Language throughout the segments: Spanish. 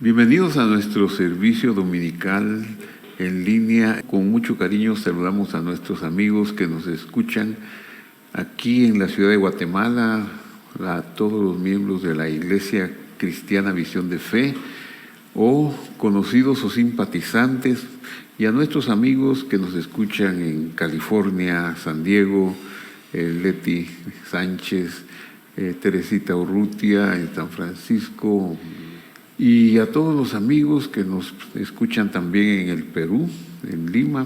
Bienvenidos a nuestro servicio dominical en línea. Con mucho cariño saludamos a nuestros amigos que nos escuchan aquí en la ciudad de Guatemala, a todos los miembros de la Iglesia Cristiana Visión de Fe, o conocidos o simpatizantes, y a nuestros amigos que nos escuchan en California, San Diego, Leti Sánchez, Teresita Urrutia en San Francisco, y a todos los amigos que nos escuchan también en el Perú, en Lima,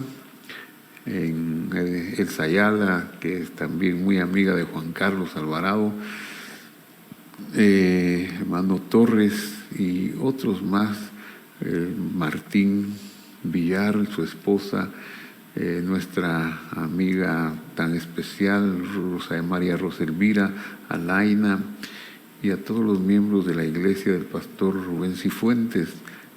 en El Sayala, que es también muy amiga de Juan Carlos Alvarado, hermano Torres y otros más, Martín Villar, su esposa, nuestra amiga tan especial, Rosa de María Roselvira, Alaina, y a todos los miembros de la iglesia del pastor Rubén Cifuentes,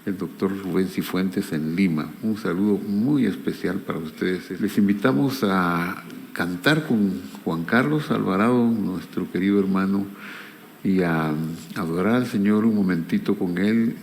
el doctor Rubén Cifuentes en Lima. Un saludo muy especial para ustedes. Les invitamos a cantar con Juan Carlos Alvarado, nuestro querido hermano, y a adorar al Señor un momentito con él,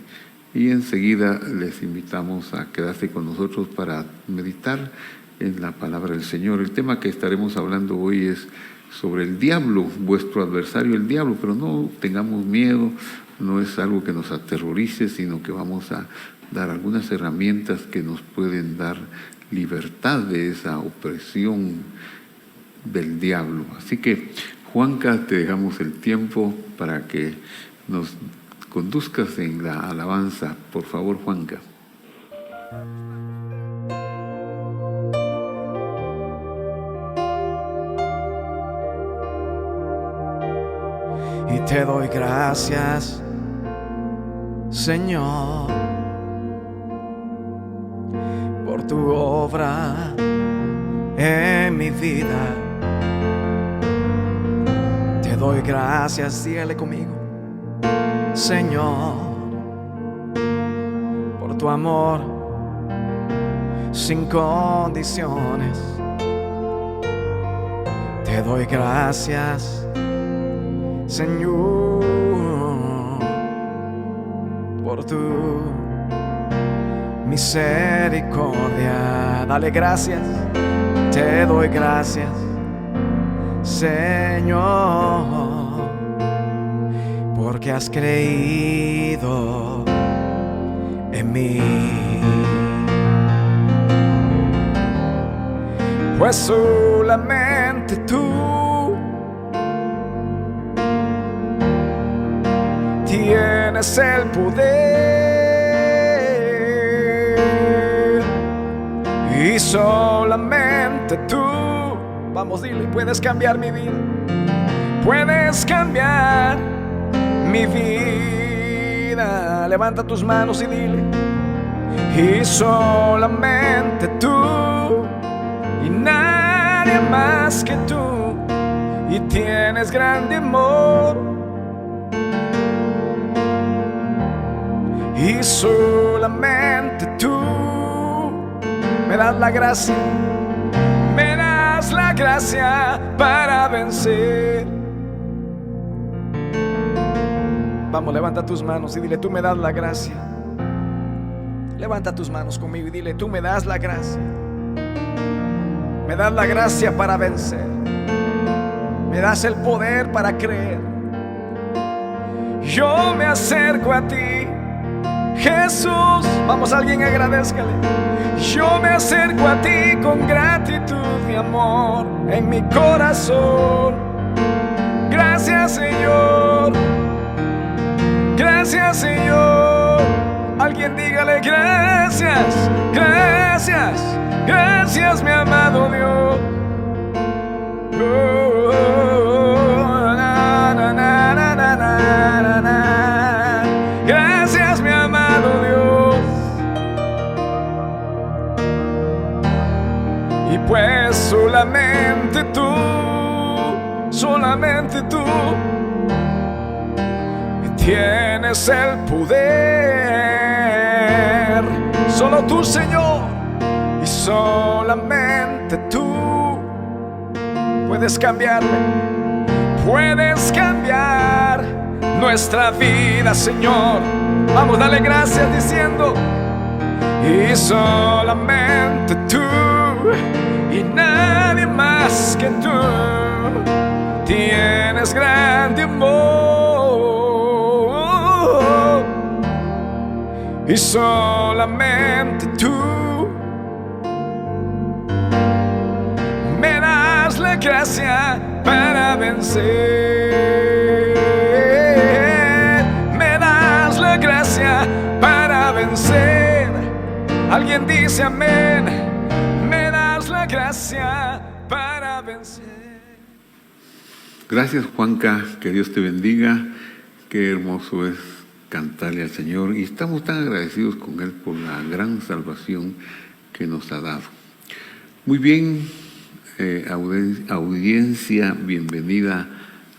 y enseguida les invitamos a quedarse con nosotros para meditar en la palabra del Señor. El tema que estaremos hablando hoy es sobre el diablo, vuestro adversario el diablo, pero no tengamos miedo, no es algo que nos aterrorice, sino que vamos a dar algunas herramientas que nos pueden dar libertad de esa opresión del diablo. Así que, Juanca, te dejamos el tiempo para que nos conduzcas en la alabanza. Por favor, Juanca. Y te doy gracias, Señor, por tu obra en mi vida. Te doy gracias, dígale conmigo, Señor, por tu amor sin condiciones. Te doy gracias, Señor, por tu misericordia. Dale gracias, te doy gracias, Señor, porque has creído en mí. Pues solamente tú tienes el poder, y solamente tú, vamos, dile, puedes cambiar mi vida, puedes cambiar mi vida. Levanta tus manos y dile, y solamente tú, y nadie más que tú, y tienes grande amor. Y solamente tú me das la gracia, me das la gracia para vencer. Vamos, levanta tus manos y dile, tú me das la gracia. Levanta tus manos conmigo y dile, tú me das la gracia. Me das la gracia para vencer. Me das el poder para creer. Yo me acerco a ti, Jesús. Vamos, alguien agradézcale. Yo me acerco a ti con gratitud y amor en mi corazón. Gracias, Señor. Gracias, Señor. Alguien dígale gracias, gracias, gracias, mi amado Dios. Gracias, mi amado Dios. Y pues solamente tú tienes el poder. Solo tú, Señor, y solamente tú puedes cambiarme, puedes cambiar nuestra vida, Señor. Vamos, dale gracias diciendo: y solamente tú y nadie más que tú tienes grande amor. Y solamente tú me das la gracia para vencer. Me das la gracia para vencer. Alguien dice amén. Me das la gracia para vencer. Gracias, Juanca, que Dios te bendiga. Qué hermoso es cantarle al Señor, y estamos tan agradecidos con Él por la gran salvación que nos ha dado. Muy bien, audiencia, bienvenida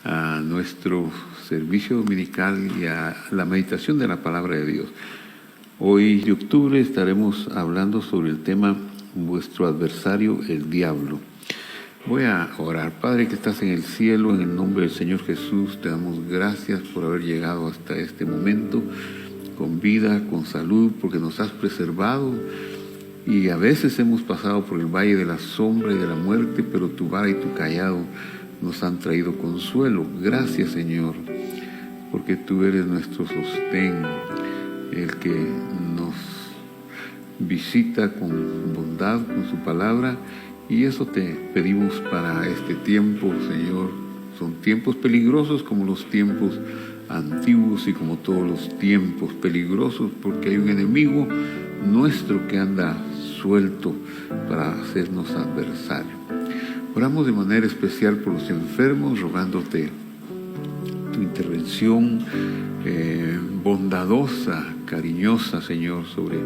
a nuestro servicio dominical y a la meditación de la palabra de Dios. Hoy de octubre estaremos hablando sobre el tema vuestro adversario, el diablo. Voy a orar. Padre que estás en el cielo, en el nombre del Señor Jesús, te damos gracias por haber llegado hasta este momento con vida, con salud, porque nos has preservado, y a veces hemos pasado por el valle de la sombra y de la muerte, pero tu vara y tu cayado nos han traído consuelo. Gracias, Señor, porque tú eres nuestro sostén, el que nos visita con bondad, con su palabra. Y eso te pedimos para este tiempo, Señor. Son tiempos peligrosos como los tiempos antiguos y como todos los tiempos peligrosos, porque hay un enemigo nuestro que anda suelto para hacernos adversario. Oramos de manera especial por los enfermos, rogándote tu intervención bondadosa, cariñosa, Señor, sobre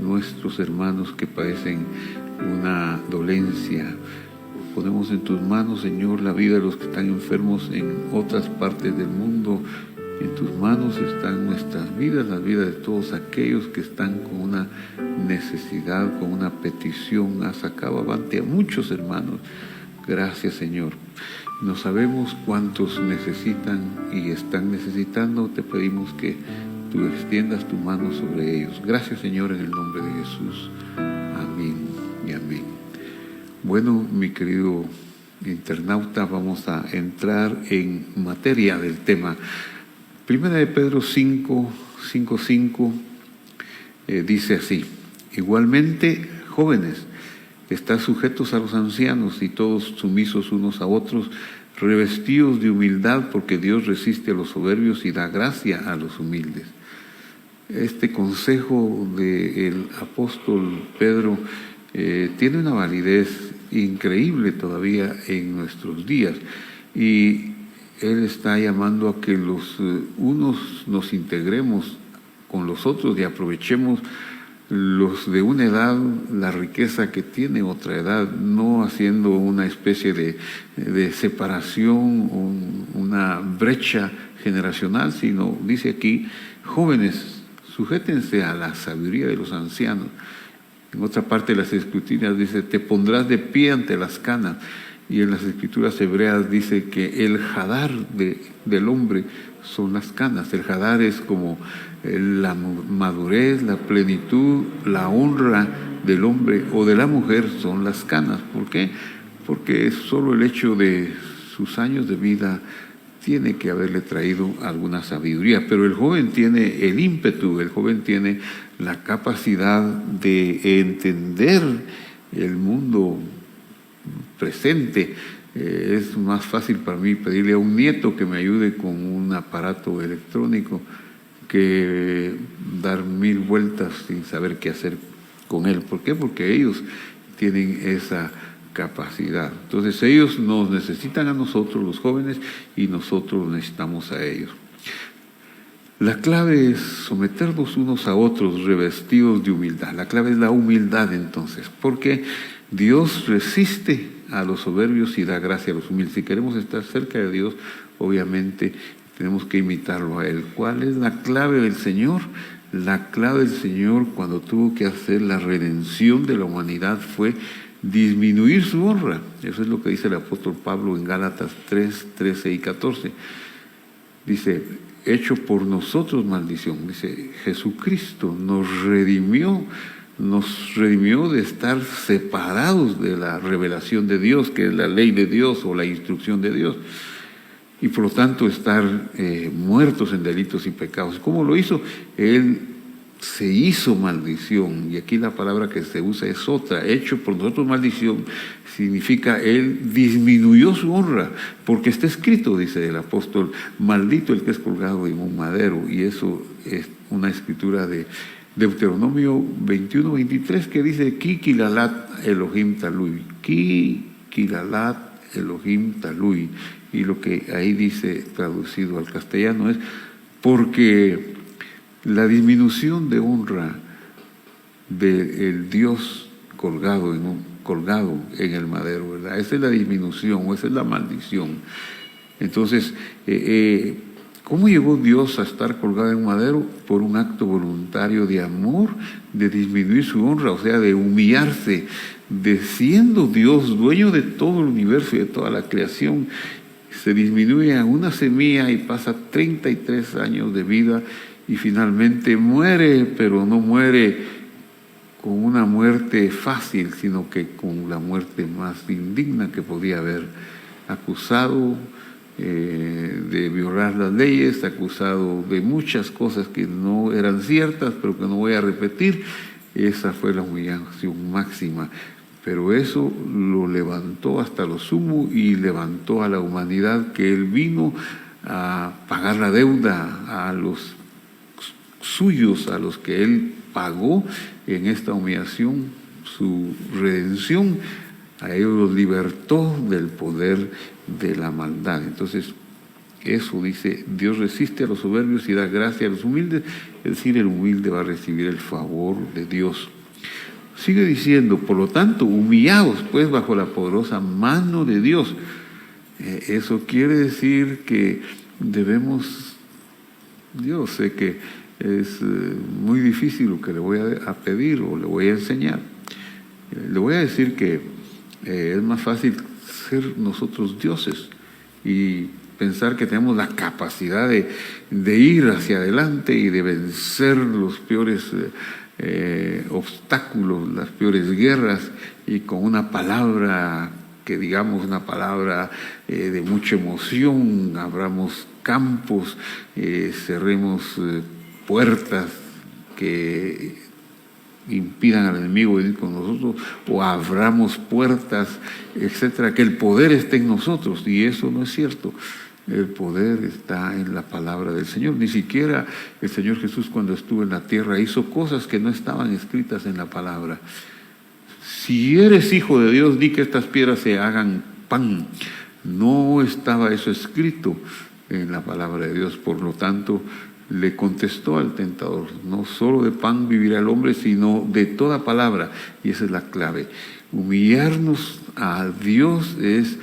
nuestros hermanos que padecen una dolencia. Ponemos en tus manos, Señor, la vida de los que están enfermos en otras partes del mundo. En tus manos están nuestras vidas, las vidas de todos aquellos que están con una necesidad, con una petición. Has sacado avante a muchos hermanos. Gracias, Señor. No sabemos cuántos necesitan y están necesitando. Te pedimos que tú extiendas tu mano sobre ellos. Gracias, Señor, en el nombre de Jesús. Amén y amén. Bueno, mi querido internauta, vamos a entrar en materia del tema. Primera de Pedro 5:5 dice así: igualmente, jóvenes, estad sujetos a los ancianos y todos sumisos unos a otros, revestidos de humildad, porque Dios resiste a los soberbios y da gracia a los humildes. Este consejo del apóstol Pedro tiene una validez increíble todavía en nuestros días, y él está llamando a que los unos nos integremos con los otros y aprovechemos los de una edad la riqueza que tiene otra edad, no haciendo una especie de separación, una brecha generacional, sino, dice aquí, jóvenes, sujétense a la sabiduría de los ancianos. En otra parte de las Escrituras dice: te pondrás de pie ante las canas. Y en las Escrituras hebreas dice que el hadar del hombre son las canas. El hadar es como la madurez, la plenitud, la honra del hombre o de la mujer son las canas. ¿Por qué? Porque solo el hecho de sus años de vida tiene que haberle traído alguna sabiduría, pero el joven tiene el ímpetu, el joven tiene la capacidad de entender el mundo presente. Es más fácil para mí pedirle a un nieto que me ayude con un aparato electrónico que dar 1000 vueltas sin saber qué hacer con él. ¿Por qué? Porque ellos tienen esa capacidad. Entonces ellos nos necesitan a nosotros, los jóvenes, y nosotros necesitamos a ellos. La clave es someternos unos a otros revestidos de humildad. La clave es la humildad, entonces, porque Dios resiste a los soberbios y da gracia a los humildes. Si queremos estar cerca de Dios, obviamente tenemos que imitarlo a Él. ¿Cuál es la clave del Señor? La clave del Señor, cuando tuvo que hacer la redención de la humanidad, fue disminuir su honra. Eso es lo que dice el apóstol Pablo en Gálatas 3:13 y 14. Dice: hecho por nosotros maldición. Dice, Jesucristo nos redimió de estar separados de la revelación de Dios, que es la ley de Dios o la instrucción de Dios, y por lo tanto estar muertos en delitos y pecados. ¿Cómo lo hizo? Él se hizo maldición, y aquí la palabra que se usa es otra. Hecho por nosotros maldición significa Él disminuyó su honra, porque está escrito, dice el apóstol, maldito el que es colgado en un madero, y eso es una escritura de Deuteronomio 21-23, que dice, Ki kilalat Elohim talui, Ki kilalat Elohim talui, y lo que ahí dice traducido al castellano es, porque la disminución de honra del Dios colgado en el madero, ¿verdad? Esa es la disminución, o esa es la maldición. Entonces, ¿cómo llegó Dios a estar colgado en un madero? Por un acto voluntario de amor, de disminuir su honra, o sea, de humillarse, de siendo Dios, dueño de todo el universo y de toda la creación, se disminuye a una semilla y pasa 33 años de vida y finalmente muere, pero no muere con una muerte fácil, sino que con la muerte más indigna que podía haber, acusado de violar las leyes, acusado de muchas cosas que no eran ciertas, pero que no voy a repetir. Esa fue la humillación máxima, pero eso lo levantó hasta lo sumo y levantó a la humanidad, que Él vino a pagar la deuda a los suyos, a los que Él pagó en esta humillación, su redención. A ellos los libertó del poder de la maldad. Entonces, eso dice, Dios resiste a los soberbios y da gracia a los humildes, es decir, el humilde va a recibir el favor de Dios. Sigue diciendo, por lo tanto, humillaos pues bajo la poderosa mano de Dios. Eso quiere decir que debemos, yo sé que es muy difícil lo que le voy a pedir o le voy a enseñar. Le voy a decir que es más fácil ser nosotros dioses y pensar que tenemos la capacidad de ir hacia adelante y de vencer los peores obstáculos, las peores guerras, y con una palabra que digamos una palabra de mucha emoción, abramos campos, cerremos puertas que impidan al enemigo venir con nosotros, o abramos puertas, etcétera, que el poder esté en nosotros, y eso no es cierto. El poder está en la palabra del Señor. Ni siquiera el Señor Jesús, cuando estuvo en la tierra, hizo cosas que no estaban escritas en la palabra. Si eres hijo de Dios, di que estas piedras se hagan pan. No estaba eso escrito en la palabra de Dios. Por lo tanto, le contestó al tentador, no solo de pan vivirá el hombre, sino de toda palabra. Y esa es la clave. Humillarnos a Dios es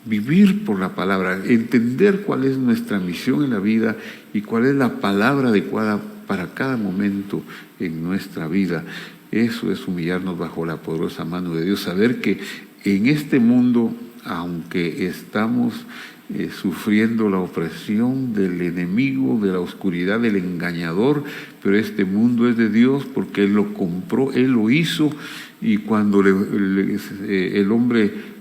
vivir por la palabra, entender cuál es nuestra misión en la vida y cuál es la palabra adecuada para cada momento en nuestra vida. Eso es humillarnos bajo la poderosa mano de Dios, saber que en este mundo, aunque estamos sufriendo la opresión del enemigo, de la oscuridad, del engañador, pero este mundo es de Dios porque Él lo compró, Él lo hizo, y cuando el hombre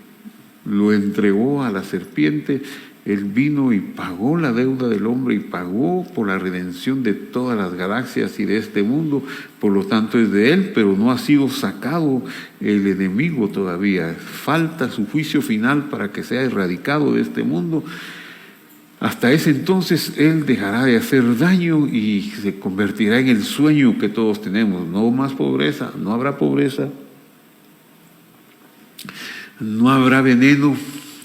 lo entregó a la serpiente, Él vino y pagó la deuda del hombre y pagó por la redención de todas las galaxias y de este mundo. Por lo tanto es de Él, pero no ha sido sacado el enemigo todavía. Falta su juicio final para que sea erradicado de este mundo. Hasta ese entonces Él dejará de hacer daño y se convertirá en el sueño que todos tenemos. No más pobreza, no habrá pobreza, no habrá veneno,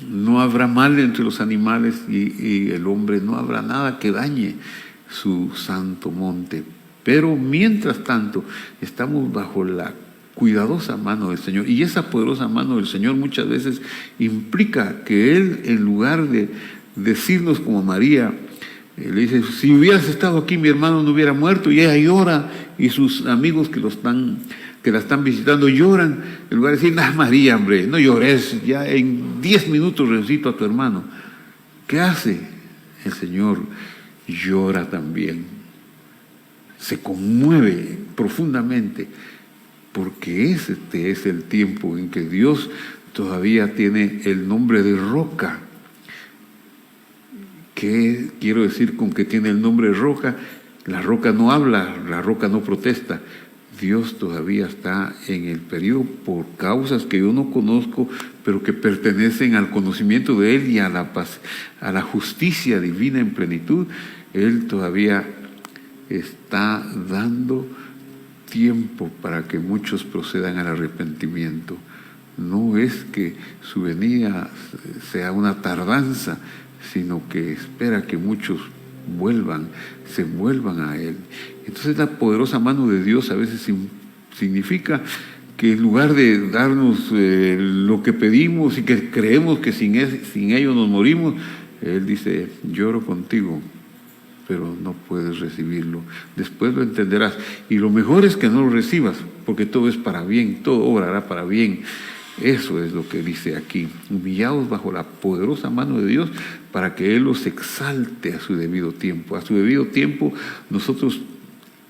no habrá mal entre los animales y el hombre, no habrá nada que dañe su santo monte. Pero mientras tanto estamos bajo la cuidadosa mano del Señor, y esa poderosa mano del Señor muchas veces implica que Él, en lugar de decirnos como María, le dice, si hubieras estado aquí mi hermano no hubiera muerto, y ella llora, y sus amigos que la están visitando lloran, en lugar de decir, María, hombre, no llores, ya en 10 minutos resucito a tu hermano. ¿Qué hace? el Señor llora también, se conmueve profundamente, porque este es el tiempo en que Dios todavía tiene el nombre de roca. ¿Qué quiero decir con que tiene el nombre de roca? La roca no habla, la roca no protesta. Dios todavía está en el periodo por causas que yo no conozco, pero que pertenecen al conocimiento de Él y a la paz, a la justicia divina en plenitud. Él todavía está dando tiempo para que muchos procedan al arrepentimiento. No es que su venida sea una tardanza, sino que espera que muchos se vuelvan a Él. Entonces la poderosa mano de Dios a veces significa que en lugar de darnos lo que pedimos y que creemos que sin ello nos morimos, Él dice: lloro contigo, pero no puedes recibirlo. Después lo entenderás. Y lo mejor es que no lo recibas, porque todo es para bien, todo obrará para bien. Eso es lo que dice aquí: humillados bajo la poderosa mano de Dios, para que Él los exalte a su debido tiempo. A su debido tiempo nosotros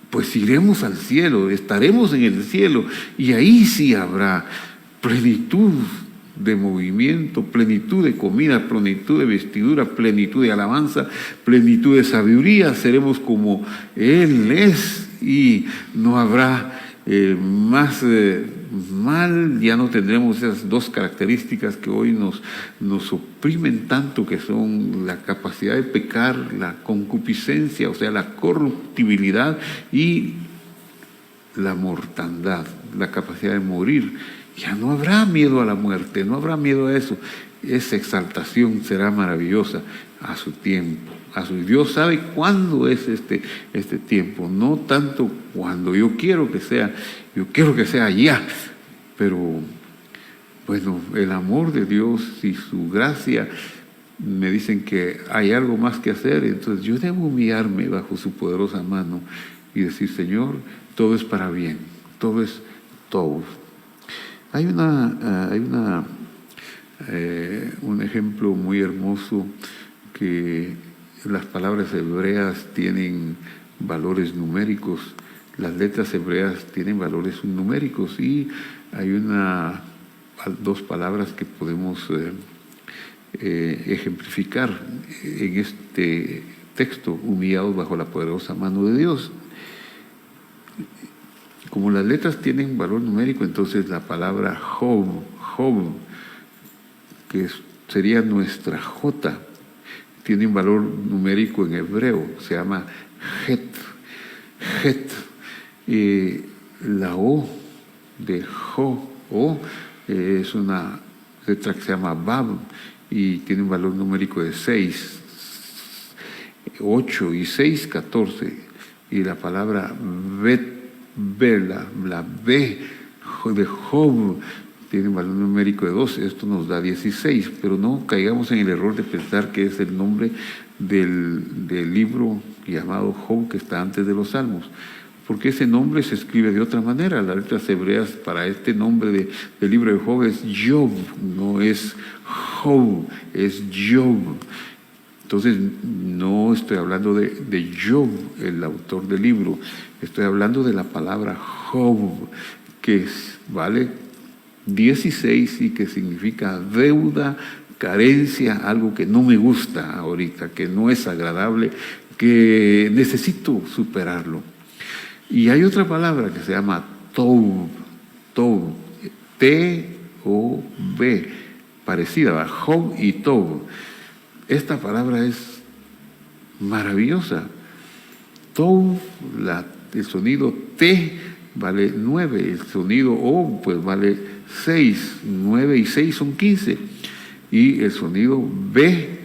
pues iremos al cielo, estaremos en el cielo, y ahí sí habrá plenitud de movimiento, plenitud de comida, plenitud de vestidura, plenitud de alabanza, plenitud de sabiduría. Seremos como Él es, y no habrá más mal. Ya no tendremos esas dos características que hoy nos oprimen tanto, que son la capacidad de pecar, la concupiscencia, o sea, la corruptibilidad, y la mortandad, la capacidad de morir. Ya no habrá miedo a la muerte, no habrá miedo a eso. Esa exaltación será maravillosa a su tiempo. Dios sabe cuándo es este tiempo, no tanto cuando yo quiero que sea ya, pero bueno, el amor de Dios y su gracia me dicen que hay algo más que hacer. Entonces yo debo humillarme bajo su poderosa mano y decir: Señor, todo es para bien, todo es todo. Hay un ejemplo muy hermoso, que las palabras hebreas tienen valores numéricos, las letras hebreas tienen valores numéricos, y hay dos palabras que podemos ejemplificar en este texto: humillados bajo la poderosa mano de Dios. Como las letras tienen valor numérico, entonces la palabra Job, que sería nuestra J, tiene un valor numérico en hebreo, se llama Het. La O de es una letra que se llama Bab, y tiene un valor numérico de 6, 8 y 6, 14. Y la palabra la B de Job tiene un valor numérico de 12, esto nos da 16, pero no caigamos en el error de pensar que es el nombre del libro llamado Job, que está antes de los Salmos, porque ese nombre se escribe de otra manera. Las letras hebreas para este nombre del libro de Job es Job, no es Job, es Job. Entonces no estoy hablando de Job, el autor del libro, estoy hablando de la palabra Job, que vale 16 y que significa deuda, carencia, algo que no me gusta ahorita, que no es agradable, que necesito superarlo. Y hay otra palabra que se llama Tob, T-O-B, parecida a Job y Tob. Esta palabra es maravillosa. Tob, el sonido T vale 9, el sonido O pues vale 6, 9 y 6 son 15, y el sonido B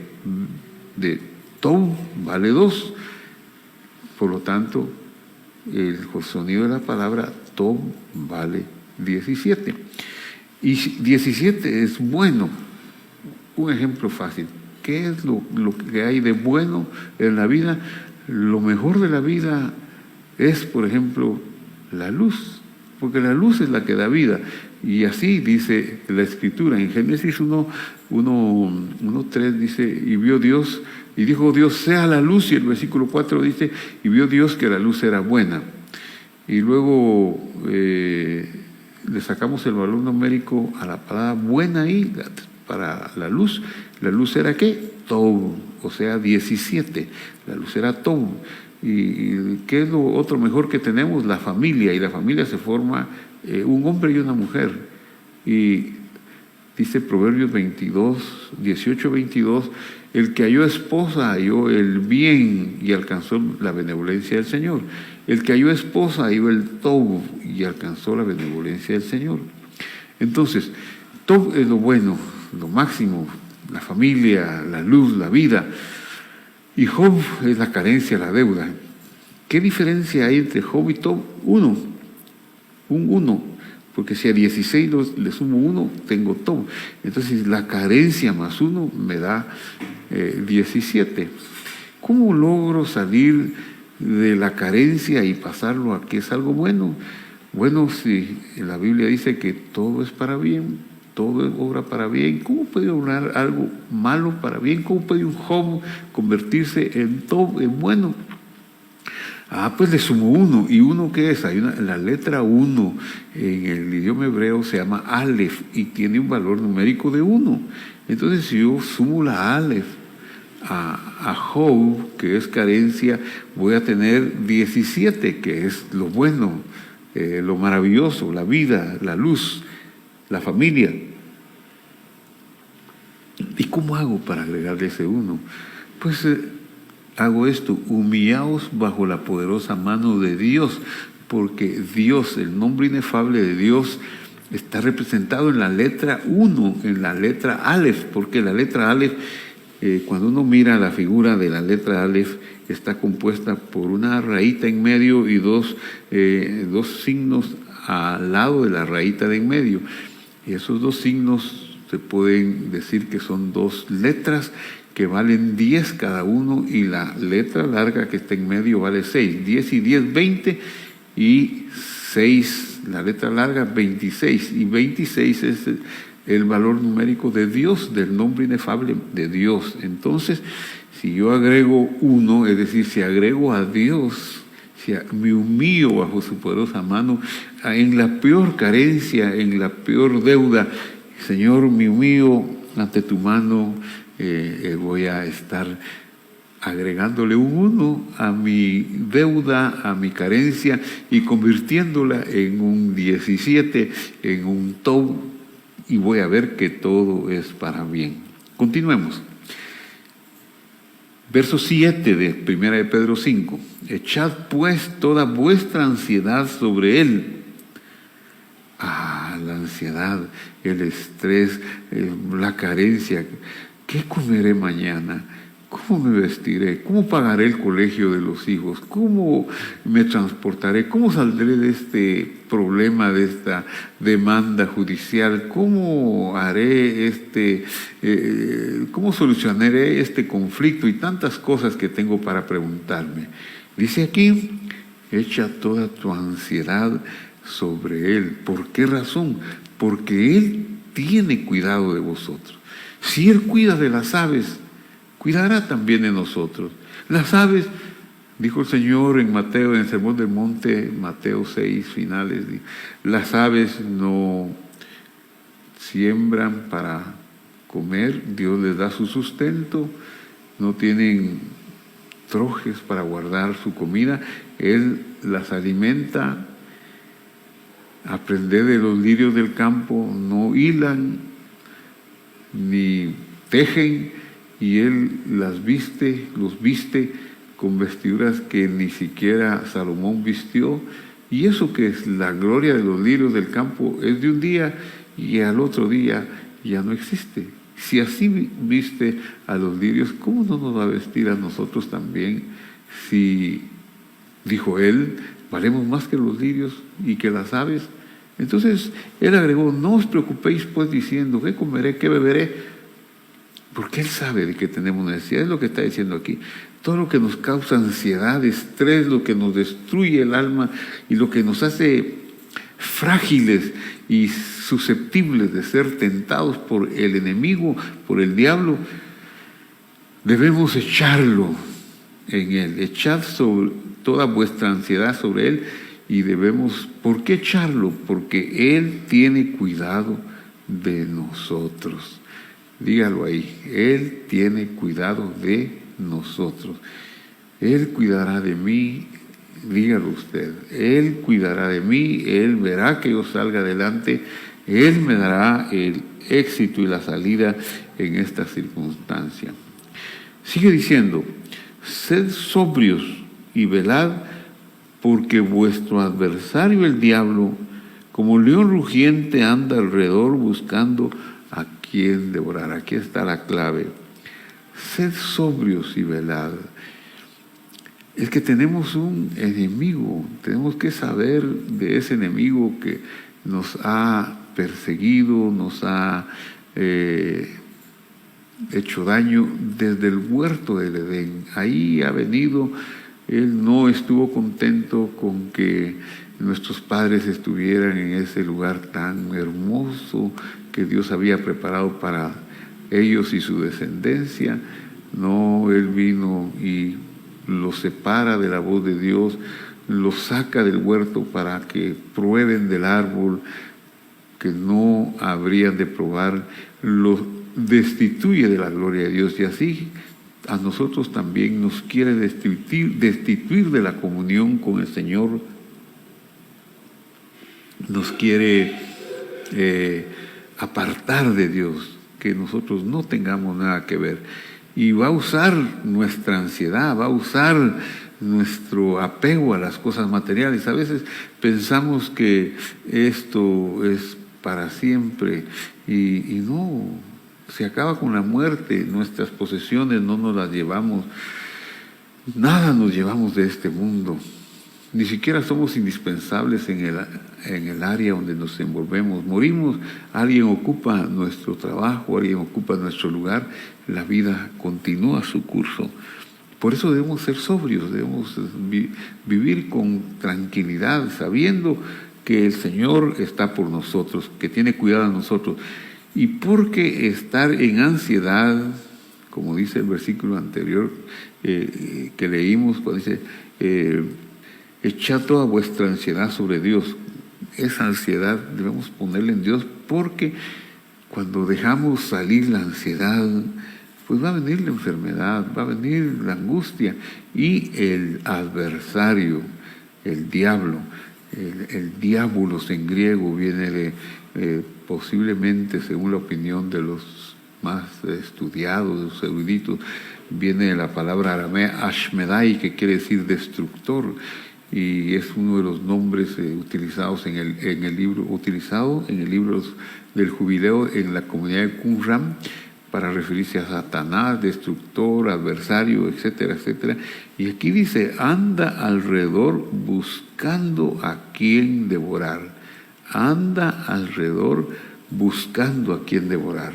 de Tob vale 2. Por lo tanto, el sonido de la palabra Tob vale 17. Y 17 es bueno. Un ejemplo fácil. ¿Qué es lo que hay de bueno en la vida? Lo mejor de la vida es, por ejemplo, la luz. porque la luz es la que da vida. Y así dice la Escritura. En Génesis 1:3 dice, y vio Dios, y dijo Dios, sea la luz, y el versículo 4 dice, y vio Dios que la luz era buena. Y luego le sacamos el valor numérico a la palabra buena ahí, para la luz. La luz era ¿qué? Tov, o sea 17. La luz era Tov. ¿Y qué es lo otro mejor que tenemos? La familia. Y la familia se forma un hombre y una mujer. Y dice Proverbios 18:22, el que halló esposa halló el bien y alcanzó la benevolencia del Señor. El que halló esposa halló el Tov y alcanzó la benevolencia del Señor. Entonces, Tov es lo bueno, lo máximo, la familia, la luz, la vida. Y Job es la carencia, la deuda. ¿Qué diferencia hay entre Job y Tov? Un 1. Porque si a 16 le sumo 1, tengo Tov. Entonces la carencia más 1 me da 17. ¿Cómo logro salir de la carencia y pasarlo a que es algo bueno? Bueno, si la Biblia dice que todo es para bien, todo obra para bien, ¿cómo puede obrar algo malo para bien? ¿Cómo puede un Job convertirse en Tov, en bueno? Pues le sumo 1. ¿Y 1 qué es? La letra 1 en el idioma hebreo se llama Aleph y tiene un valor numérico de 1. Entonces, si yo sumo la Aleph a Job, que es carencia, voy a tener 17, que es lo bueno, lo maravilloso, la vida, la luz, la familia. ¿Y cómo hago para agregarle ese 1? Pues hago esto: humillaos bajo la poderosa mano de Dios, porque Dios, el nombre inefable de Dios, está representado en la letra 1, en la letra Aleph, porque la letra Aleph, cuando uno mira la figura de la letra Aleph, está compuesta por una rayita en medio y dos signos al lado de la rayita de en medio. Y esos 2 signos se pueden decir que son 2 letras que valen 10 cada uno, y la letra larga que está en medio vale 6. 10 y 10, 20, y 6, la letra larga, 26. Y 26 es el valor numérico de Dios, del nombre inefable de Dios. Entonces, si yo agrego 1, es decir, si agrego a Dios, si me humillo bajo su poderosa mano, en la peor carencia, en la peor deuda, Señor, me humillo ante tu mano, voy a estar agregándole un 1 a mi deuda, a mi carencia, y convirtiéndola en un 17, en un Tov, y voy a ver que todo es para bien. Continuemos. Verso 7 de 1 de Pedro 5. Echad pues toda vuestra ansiedad sobre Él. La ansiedad, el estrés, la carencia. ¿Qué comeré mañana? ¿Cómo me vestiré? ¿Cómo pagaré el colegio de los hijos? ¿Cómo me transportaré? ¿Cómo saldré de este problema, de esta demanda judicial? ¿Cómo haré cómo solucionaré este conflicto? Y tantas cosas que tengo para preguntarme. Dice aquí, echa toda tu ansiedad sobre Él. ¿Por qué razón? Porque Él tiene cuidado de vosotros. Si Él cuida de las aves, cuidará también de nosotros. Las aves, dijo el Señor en Mateo, en el Sermón del Monte, Mateo 6, finales, las aves no siembran para comer, Dios les da su sustento, no tienen trojes para guardar su comida, Él las alimenta. Aprended de los lirios del campo, no hilan ni tejen, y Él los viste con vestiduras que ni siquiera Salomón vistió. Y eso que es la gloria de los lirios del campo es de un día, y al otro día ya no existe. Si así viste a los lirios, ¿cómo no nos va a vestir a nosotros también? Si, dijo Él, valemos más que los lirios y que las aves. Entonces Él agregó, no os preocupéis pues diciendo, ¿qué comeré, qué beberé? Porque Él sabe de que tenemos necesidad. Es lo que está diciendo aquí. Todo lo que nos causa ansiedad, estrés, lo que nos destruye el alma y lo que nos hace frágiles y susceptibles de ser tentados por el enemigo, por el diablo, debemos echarlo en Él, echad sobre toda vuestra ansiedad sobre Él, y debemos, ¿por qué echarlo? Porque Él tiene cuidado de nosotros. Dígalo ahí, Él tiene cuidado de nosotros. Él cuidará de mí, dígalo usted, Él cuidará de mí, Él verá que yo salga adelante, Él me dará el éxito y la salida en esta circunstancia. Sigue diciendo, sed sobrios y velad, porque vuestro adversario el diablo, como león rugiente, anda alrededor buscando a quien devorar. Aquí está la clave. Sed sobrios y velad. Es que tenemos un enemigo, tenemos que saber de ese enemigo que nos ha perseguido, nos ha hecho daño desde el huerto del Edén. Ahí ha venido, Él no estuvo contento con que nuestros padres estuvieran en ese lugar tan hermoso que Dios había preparado para ellos y su descendencia. No, Él vino y los separa de la voz de Dios, los saca del huerto para que prueben del árbol que no habrían de probar, los destituye de la gloria de Dios, y así a nosotros también nos quiere destituir de la comunión con el Señor, nos quiere apartar de Dios, que nosotros no tengamos nada que ver. Y va a usar nuestra ansiedad, va a usar nuestro apego a las cosas materiales. A veces pensamos que esto es para siempre y no, se acaba con la muerte. Nuestras posesiones no nos las llevamos, nada nos llevamos de este mundo. Ni siquiera somos indispensables en el área donde nos envolvemos. Morimos, alguien ocupa nuestro trabajo, alguien ocupa nuestro lugar, la vida continúa su curso. Por eso debemos ser sobrios, debemos vivir con tranquilidad, sabiendo que el Señor está por nosotros, que tiene cuidado de nosotros. Y porque estar en ansiedad, como dice el versículo anterior que leímos, cuando dice, echad toda vuestra ansiedad sobre Dios. Esa ansiedad debemos ponerla en Dios, porque cuando dejamos salir la ansiedad, pues va a venir la enfermedad, va a venir la angustia, y el adversario, el diablo, el diabolos en griego viene de, posiblemente según la opinión de los más estudiados, de los eruditos, viene de la palabra aramea Ashmedai, que quiere decir destructor, y es uno de los nombres utilizados en el libro del Jubileo en la comunidad de Qumran, para referirse a Satanás, destructor, adversario, etcétera, etcétera. Y aquí dice, anda alrededor buscando a quien devorar. Anda alrededor buscando a quien devorar.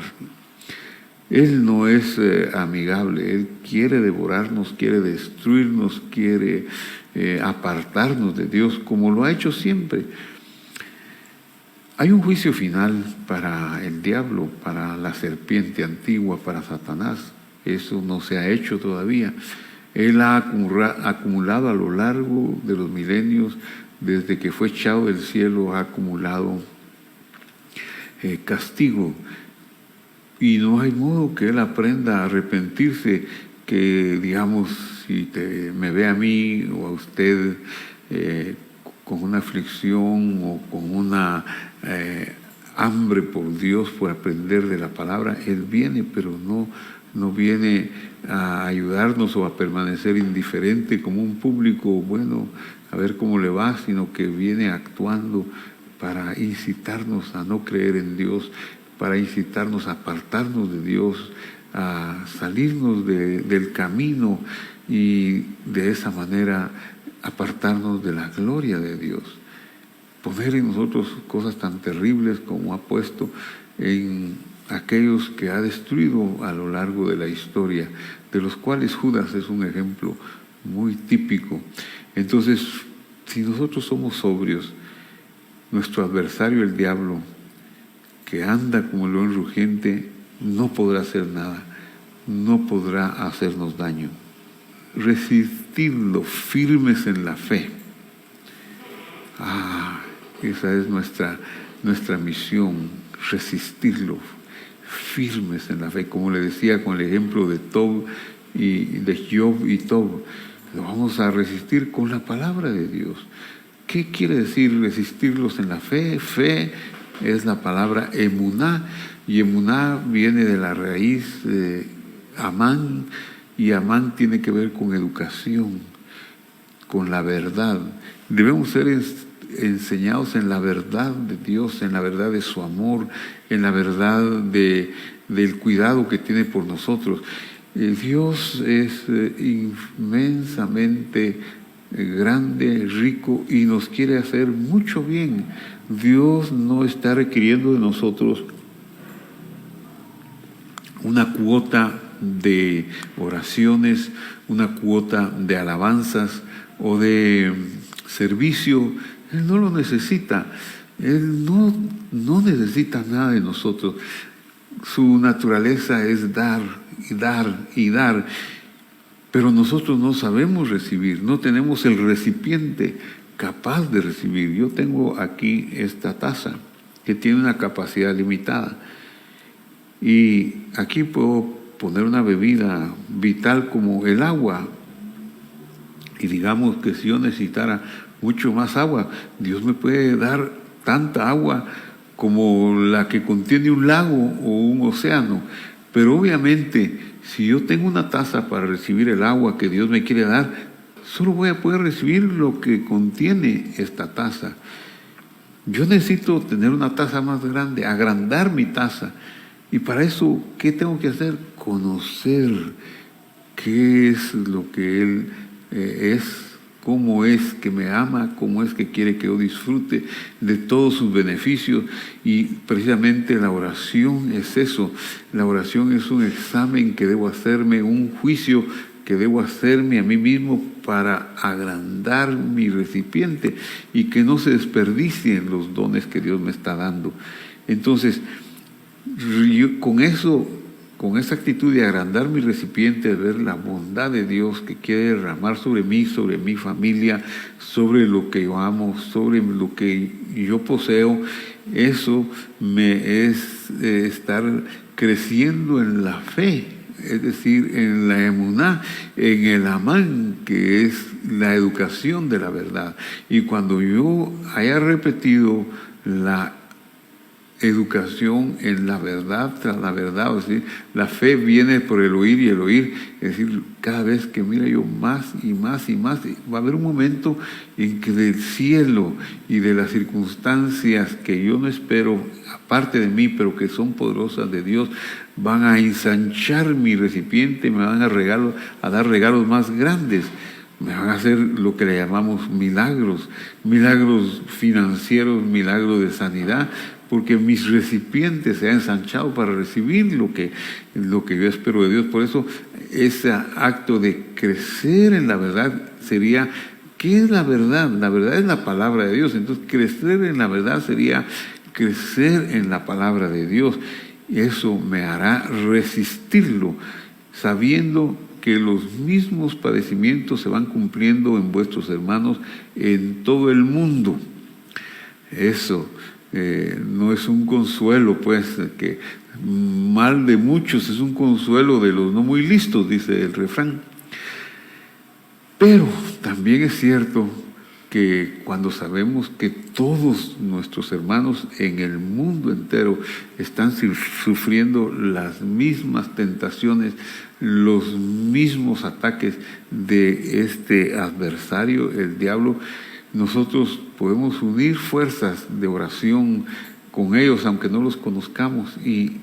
Él no es amigable, Él quiere devorarnos, quiere destruirnos, quiere apartarnos de Dios, como lo ha hecho siempre. Hay un juicio final para el diablo, para la serpiente antigua, para Satanás. Eso no se ha hecho todavía. Él ha acumulado a lo largo de los milenios, desde que fue echado del cielo, ha acumulado castigo. Y no hay modo que él aprenda a arrepentirse, que digamos, si me ve a mí o a usted con una aflicción o con una hambre por Dios, por aprender de la palabra, Él viene, pero no viene a ayudarnos o a permanecer indiferente como un público, bueno, a ver cómo le va, sino que viene actuando para incitarnos a no creer en Dios, para incitarnos a apartarnos de Dios, a salirnos del camino, y de esa manera apartarnos de la gloria de Dios. Poner en nosotros cosas tan terribles como ha puesto en aquellos que ha destruido a lo largo de la historia, de los cuales Judas es un ejemplo muy típico. Entonces, si nosotros somos sobrios nuestro adversario, el diablo, que anda como el león rugiente, no podrá hacer nada, no podrá hacernos daño. Resistidlo, firmes en la fe. Esa es nuestra misión, resistirlo, firmes en la fe. Como le decía con el ejemplo de Job y Tob, lo vamos a resistir con la palabra de Dios. ¿Qué quiere decir resistirlos en la fe? Fe es la palabra emuná, y emuná viene de la raíz de amán, y amán tiene que ver con educación, con la verdad. Debemos ser enseñados en la verdad de Dios, en la verdad de su amor, en la verdad del cuidado que tiene por nosotros. Dios es inmensamente grande, rico, y nos quiere hacer mucho bien. Dios no está requiriendo de nosotros una cuota de oraciones, una cuota de alabanzas o de servicio. Él no lo necesita. Él no necesita nada de nosotros. Su naturaleza es dar y dar y dar. Pero nosotros no sabemos recibir, no tenemos el recipiente capaz de recibir. Yo tengo aquí esta taza que tiene una capacidad limitada. Y aquí puedo poner una bebida vital como el agua. Y digamos que si yo necesitara mucho más agua, Dios me puede dar tanta agua como la que contiene un lago o un océano. Pero obviamente, si yo tengo una taza para recibir el agua que Dios me quiere dar, solo voy a poder recibir lo que contiene esta taza. Yo necesito tener una taza más grande, agrandar mi taza. Y para eso, ¿qué tengo que hacer? Conocer qué es lo que Él es, cómo es que me ama, cómo es que quiere que yo disfrute de todos sus beneficios. Y precisamente la oración es eso. La oración es un examen que debo hacerme, un juicio que debo hacerme a mí mismo para agrandar mi recipiente y que no se desperdicien los dones que Dios me está dando. Entonces, yo con esa actitud de agrandar mi recipiente, de ver la bondad de Dios que quiere derramar sobre mí, sobre mi familia, sobre lo que yo amo, sobre lo que yo poseo, eso me es estar creciendo en la fe, es decir, en la emuná, en el amán, que es la educación de la verdad. Y cuando yo haya repetido la educación en la verdad tras la verdad, es decir, la fe viene por el oír y el oír, es decir, cada vez que mire yo más y más y más, va a haber un momento en que del cielo y de las circunstancias que yo no espero, aparte de mí, pero que son poderosas de Dios, van a ensanchar mi recipiente, me van a dar regalos más grandes. Me van a hacer lo que le llamamos milagros financieros, milagros de sanidad, porque mis recipientes se han ensanchado para recibir lo que yo espero de Dios. Por eso ese acto de crecer en la verdad sería, ¿qué es la verdad? La verdad es la palabra de Dios. Entonces crecer en la verdad sería crecer en la palabra de Dios. Y eso me hará resistirlo, sabiendo que los mismos padecimientos se van cumpliendo en vuestros hermanos en todo el mundo. Eso no es un consuelo, pues, que mal de muchos es un consuelo de los no muy listos, dice el refrán. Pero también es cierto que cuando sabemos que todos nuestros hermanos en el mundo entero están sufriendo las mismas tentaciones, los mismos ataques de este adversario, el diablo, nosotros podemos unir fuerzas de oración con ellos, aunque no los conozcamos, y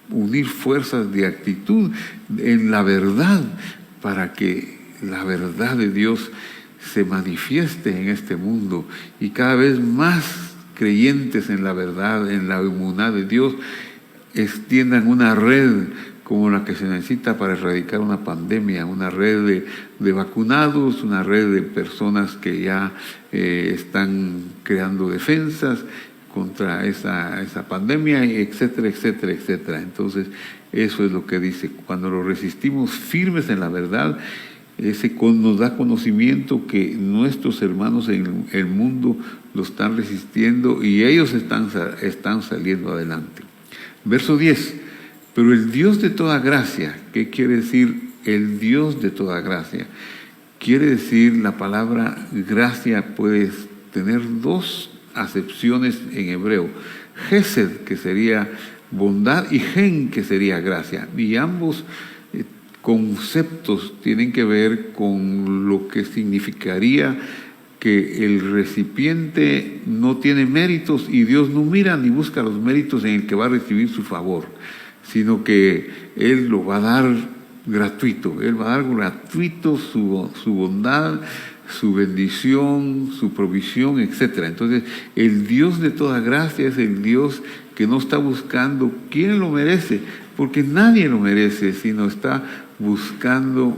unir fuerzas de actitud en la verdad, para que la verdad de Dios se manifieste en este mundo, y cada vez más creyentes en la verdad, en la emuná de Dios, extiendan una red como la que se necesita para erradicar una pandemia, una red de vacunados, una red de personas que ya están creando defensas contra esa pandemia, etcétera, etcétera, etcétera. Entonces, eso es lo que dice: cuando lo resistimos firmes en la verdad, nos da conocimiento que nuestros hermanos en el mundo lo están resistiendo y ellos están saliendo adelante. Verso 10. Pero el Dios de toda gracia, ¿qué quiere decir el Dios de toda gracia? Quiere decir, la palabra gracia puede tener dos acepciones en hebreo: Gesed, que sería bondad, y Gen, que sería gracia. Y ambos conceptos tienen que ver con lo que significaría que el recipiente no tiene méritos y Dios no mira ni busca los méritos en el que va a recibir su favor, sino que Él lo va a dar gratuito. Él va a dar gratuito su bondad, su bendición, su provisión, etc. Entonces, el Dios de toda gracia es el Dios que no está buscando quién lo merece, porque nadie lo merece, sino está buscando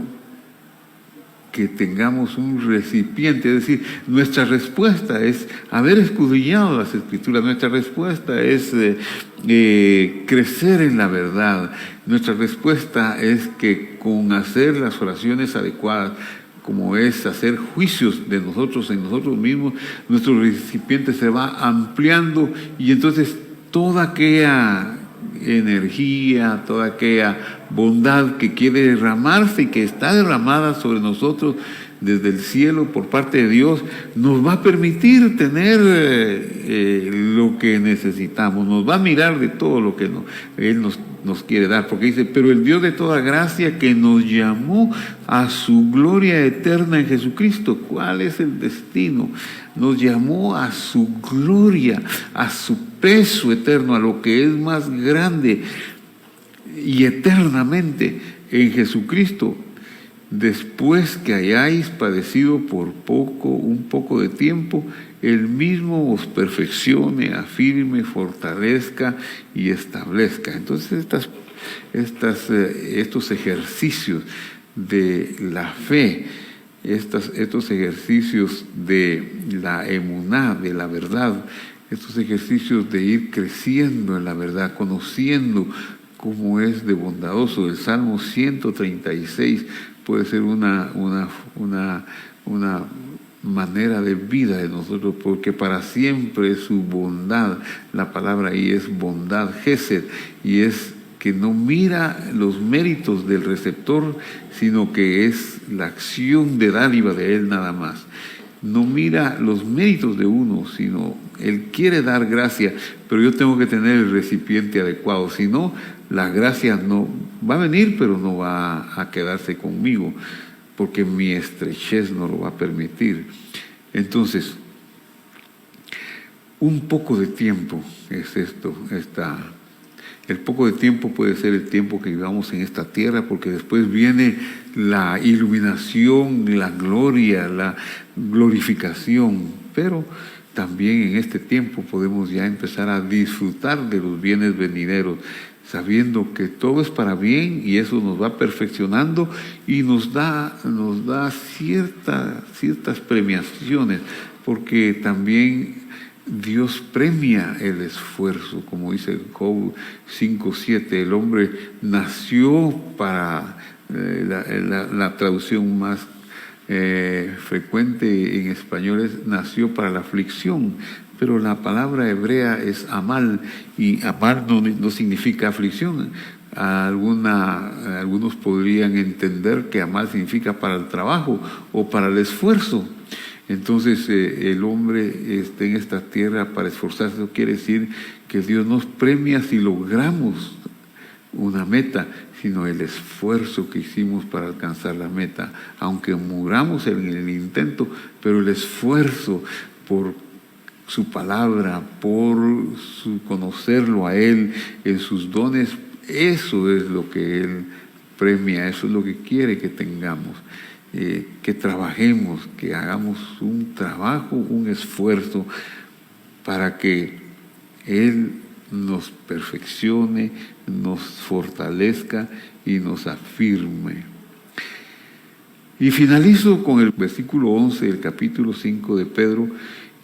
que tengamos un recipiente. Es decir, nuestra respuesta es haber escudriñado las Escrituras, nuestra respuesta es crecer en la verdad, nuestra respuesta es que con hacer las oraciones adecuadas, como es hacer juicios de nosotros en nosotros mismos, nuestro recipiente se va ampliando y entonces toda aquella energía, toda aquella bondad que quiere derramarse y que está derramada sobre nosotros desde el cielo por parte de Dios, nos va a permitir tener lo que necesitamos, nos va a mirar de todo lo que Él nos quiere dar, porque dice: pero el Dios de toda gracia, que nos llamó a su gloria eterna en Jesucristo. ¿Cuál es el destino? Nos llamó a su gloria, a su peso eterno, a lo que es más grande y eternamente en Jesucristo. Después que hayáis padecido por un poco de tiempo, Él mismo os perfeccione, afirme, fortalezca y establezca. Entonces estos ejercicios de la fe, estos ejercicios de la emuná, de la verdad, estos ejercicios de ir creciendo en la verdad, conociendo cómo es de bondadoso. El Salmo 136 puede ser una manera de vida de nosotros, porque para siempre es su bondad. La palabra ahí es bondad, Gesed, y es que no mira los méritos del receptor, sino que es la acción de dádiva de Él nada más. No mira los méritos de uno, sino Él quiere dar gracia, pero yo tengo que tener el recipiente adecuado, si no, la gracia no va a venir, pero no va a quedarse conmigo, porque mi estrechez no lo va a permitir. Entonces, un poco de tiempo es esto. El poco de tiempo puede ser el tiempo que vivamos en esta tierra, porque después viene la iluminación, la gloria, la glorificación, pero también en este tiempo podemos ya empezar a disfrutar de los bienes venideros, sabiendo que todo es para bien y eso nos va perfeccionando y nos da ciertas premiaciones, porque también Dios premia el esfuerzo, como dice Job 5:7, el hombre nació para, la traducción más frecuente en español es nació para la aflicción, pero la palabra hebrea es amal, y amal no significa aflicción. Algunos podrían entender que amal significa para el trabajo o para el esfuerzo. Entonces el hombre está en esta tierra para esforzarse. Eso quiere decir que Dios nos premia si logramos una meta, sino el esfuerzo que hicimos para alcanzar la meta, aunque muramos en el intento, pero el esfuerzo por su palabra, por conocerlo a Él, en sus dones, eso es lo que Él premia, eso es lo que quiere que tengamos. Que trabajemos, que hagamos un trabajo, un esfuerzo para que Él nos perfeccione, nos fortalezca y nos afirme. Y finalizo con el versículo 11 del capítulo 5 de Pedro,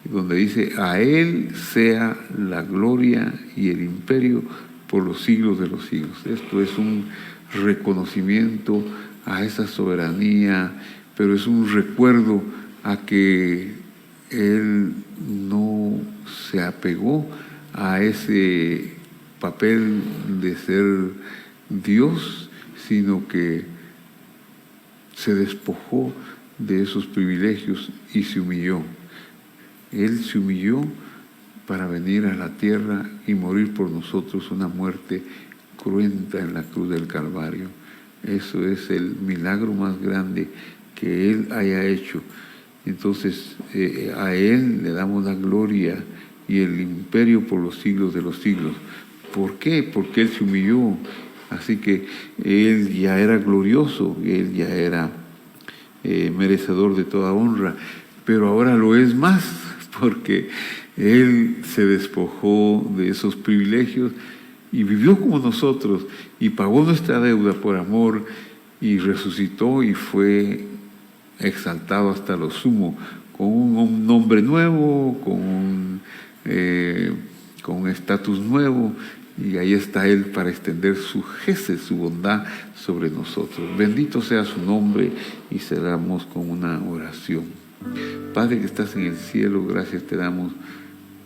donde dice: a Él sea la gloria y el imperio por los siglos de los siglos. Esto es un reconocimiento a esa soberanía, pero es un recuerdo a que Él no se apegó a ese papel de ser Dios, sino que se despojó de esos privilegios y se humilló. Él se humilló para venir a la tierra y morir por nosotros una muerte cruenta en la cruz del Calvario. Eso es el milagro más grande que Él haya hecho. Entonces, a Él le damos la gloria y el imperio por los siglos de los siglos. ¿Por qué? Porque Él se humilló. Así que Él ya era glorioso, Él ya era merecedor de toda honra, pero ahora lo es más, porque Él se despojó de esos privilegios y vivió como nosotros y pagó nuestra deuda por amor y resucitó y fue exaltado hasta lo sumo, con un nombre nuevo, con un estatus nuevo, y ahí está Él para extender su gesed, su bondad sobre nosotros. Bendito sea su nombre, y cerramos con una oración. Padre que estás en el cielo, gracias te damos.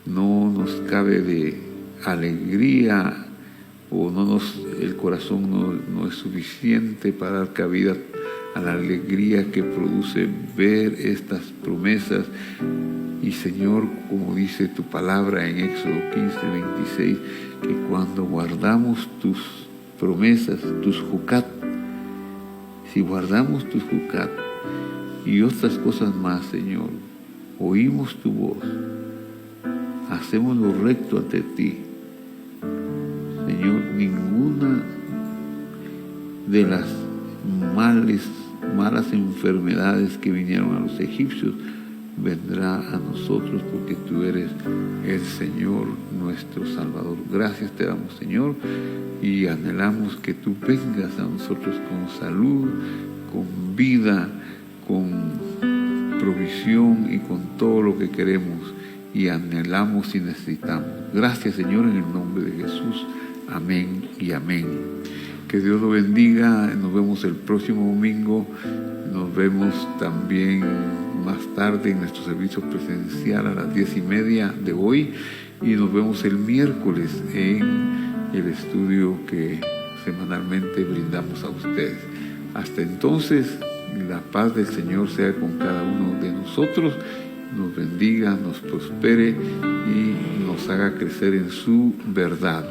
No nos cabe de alegría, o el corazón no es suficiente para dar cabida a la alegría que produce ver estas promesas. Y Señor, como dice tu palabra en Éxodo 15:26, que cuando guardamos tus promesas, tus jucat, si guardamos tus jucat y otras cosas más, Señor, oímos tu voz, hacemos lo recto ante ti, Señor, ninguna de las malas enfermedades que vinieron a los egipcios vendrá a nosotros, porque tú eres el Señor, nuestro Salvador. Gracias te damos, Señor, y anhelamos que tú vengas a nosotros con salud, con vida, con provisión y con todo lo que queremos y anhelamos y necesitamos. Gracias, Señor, en el nombre de Jesús. Amén y amén. Que Dios lo bendiga. Nos vemos el próximo domingo. Nos vemos también más tarde en nuestro servicio presencial a las 10:30 de hoy. Y nos vemos el miércoles en el estudio que semanalmente brindamos a ustedes. Hasta entonces, la paz del Señor sea con cada uno de nosotros. Nos bendiga, nos prospere y nos haga crecer en su verdad.